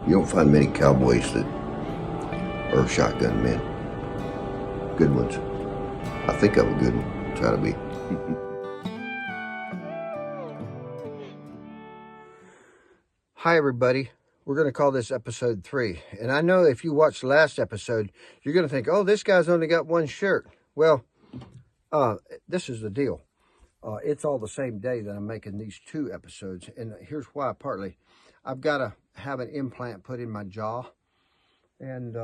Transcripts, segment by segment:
You don't find many cowboys that are shotgun men. Good ones. I think I'm a good one. Try to be. Hi, everybody. We're going to call this episode 3. And I know if you watched the last episode, you're going to think, oh, this guy's only got one shirt. Well, this is the deal. It's all the same day that I'm making these 2 episodes. And here's why. Partly, I've got to have an implant put in my jaw. And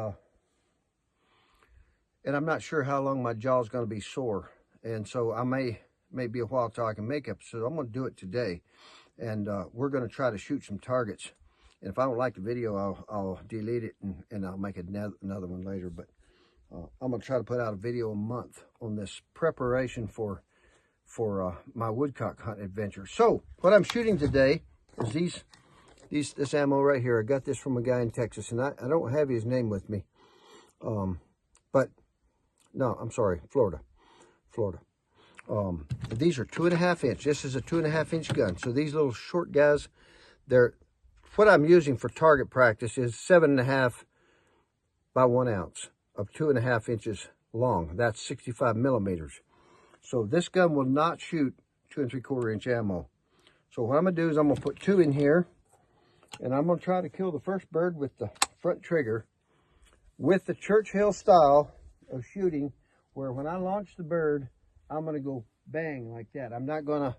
I'm not sure how long my jaw is going to be sore. And so I may be a while till I can make episodes. I'm going to do it today. And we're going to try to shoot some targets. And if I don't like the video, I'll delete it and I'll make another one later. But I'm going to try to put out a video a month on this preparation for my woodcock hunt adventure. So what I'm shooting today is this ammo right here. I got this from a guy in Texas, and I don't have his name with me. But no, I'm sorry, Florida. These are 2.5 inch. This is a 2.5 inch gun. So these little short guys, what I'm using for target practice is 7.5 by 1 ounce of 2.5 inches long. That's 65 millimeters. So this gun will not shoot 2 3/4 inch ammo. So what I'm gonna do is I'm gonna put 2 in here, and I'm gonna try to kill the first bird with the front trigger with the Churchill style of shooting, where when I launch the bird, I'm gonna go bang like that. I'm not gonna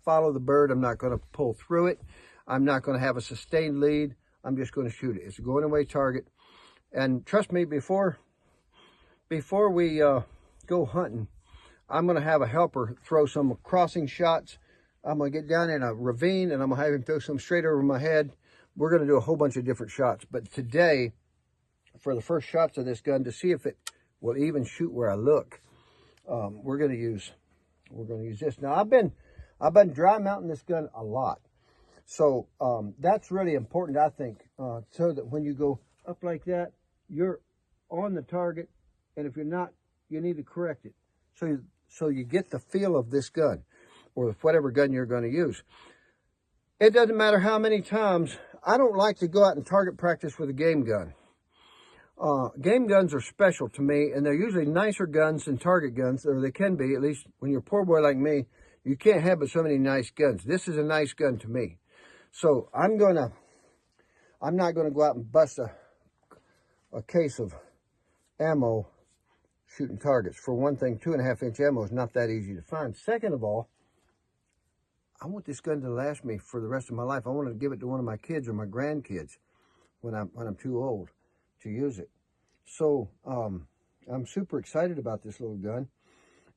follow the bird. I'm not gonna pull through it. I'm not gonna have a sustained lead. I'm just gonna shoot it. It's a going away target. And trust me, before we go hunting, I'm gonna have a helper throw some crossing shots. I'm gonna get down in a ravine and I'm gonna have him throw some straight over my head. We're gonna do a whole bunch of different shots. But today, for the first shots of this gun, to see if it will even shoot where I look, we're gonna use this. Now I've been dry mounting this gun a lot, so that's really important, I think, so that when you go up like that, you're on the target, and if you're not, you need to correct it. So you get the feel of this gun, or whatever gun you're going to use. It doesn't matter how many times. I don't like to go out and target practice with a game gun. Game guns are special to me, and they're usually nicer guns than target guns, or they can be, at least when you're a poor boy like me. You can't have but so many nice guns. This is a nice gun to me. So I'm not gonna go out and bust a case of ammo shooting targets. For one thing, 2.5 inch ammo is not that easy to find. Second of all, I want this gun to last me for the rest of my life. I want to give it to one of my kids or my grandkids when I'm too old to use it. So I'm super excited about this little gun,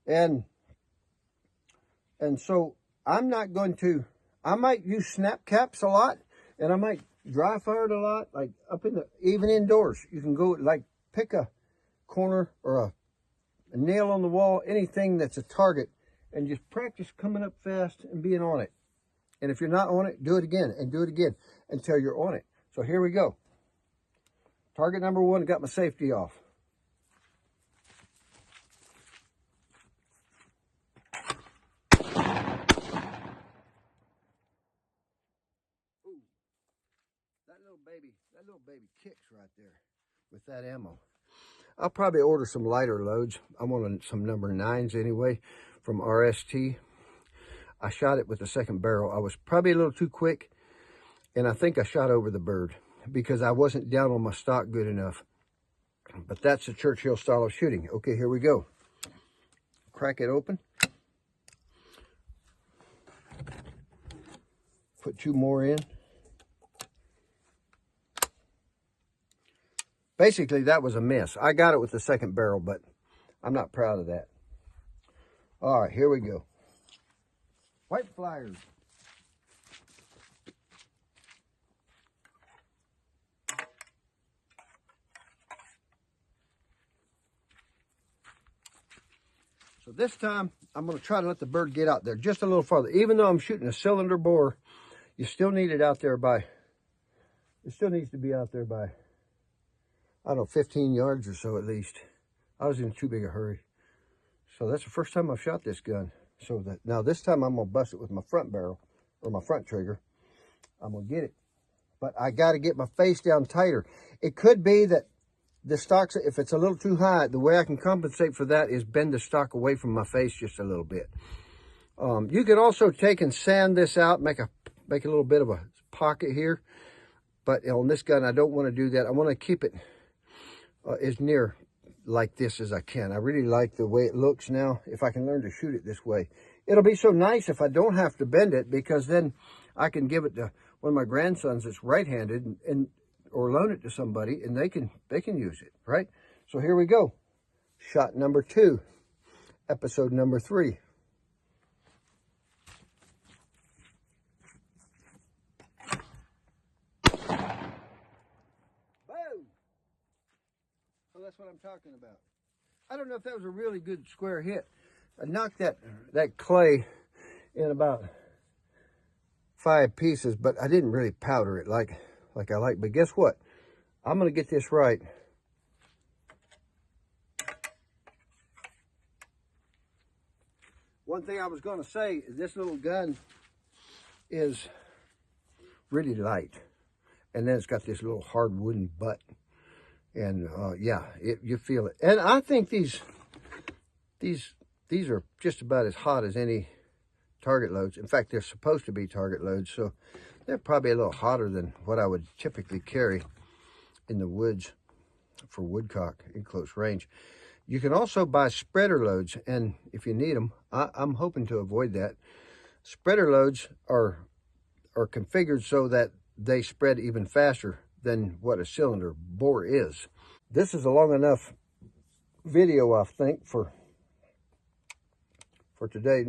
and so I might use snap caps a lot, and I might dry fire it a lot, like even indoors. You can go like pick a corner or a nail on the wall, anything that's a target, and just practice coming up fast and being on it. And if you're not on it, do it again and do it again until you're on it. So here we go. Target number 1, got my safety off. Ooh, that little baby kicks right there with that ammo. I'll probably order some lighter loads. I wanted some number 9s anyway from RST. I shot it with the second barrel. I was probably a little too quick, and I think I shot over the bird because I wasn't down on my stock good enough. But that's the Churchill style of shooting. Okay, here we go. Crack it open. Put 2 more in. Basically, that was a miss. I got it with the second barrel, but I'm not proud of that. All right, here we go. White flyers. So this time, I'm going to try to let the bird get out there just a little farther. Even though I'm shooting a cylinder bore, you still need it out there by, it still needs to be out there by, I don't know, 15 yards or so at least. I was in too big a hurry. So that's the first time I've shot this gun. So now this time I'm going to bust it with my front barrel, or my front trigger. I'm going to get it but I got to get my face down tighter. It could be that the stock, if it's a little too high, the way I can compensate for that is bend the stock away from my face just a little bit. You could also take and sand this out, make a little bit of a pocket here. But on this gun, I don't want to do that. I want to keep it as near like this as I can. I really like the way it looks now. If I can learn to shoot it this way, it'll be so nice if I don't have to bend it, because then I can give it to one of my grandsons that's right-handed, and or loan it to somebody, and they can use it, right? So here we go. Shot number 2, episode number 3. Boom! So that's what I'm talking about. I don't know if that was a really good square hit. I knocked that clay in about 5 pieces, but I didn't really powder it like I like. But guess what? I'm going to get this right. One thing I was going to say is this little gun is really light. And then it's got this little hard wooden butt. And yeah, you feel it. And I think these are just about as hot as any target loads. In fact, they're supposed to be target loads, so they're probably a little hotter than what I would typically carry in the woods for woodcock in close range. You can also buy spreader loads, and if you need them, I'm hoping to avoid that. Spreader loads are configured so that they spread even faster than what a cylinder bore is. This is a long enough video, I think, for today.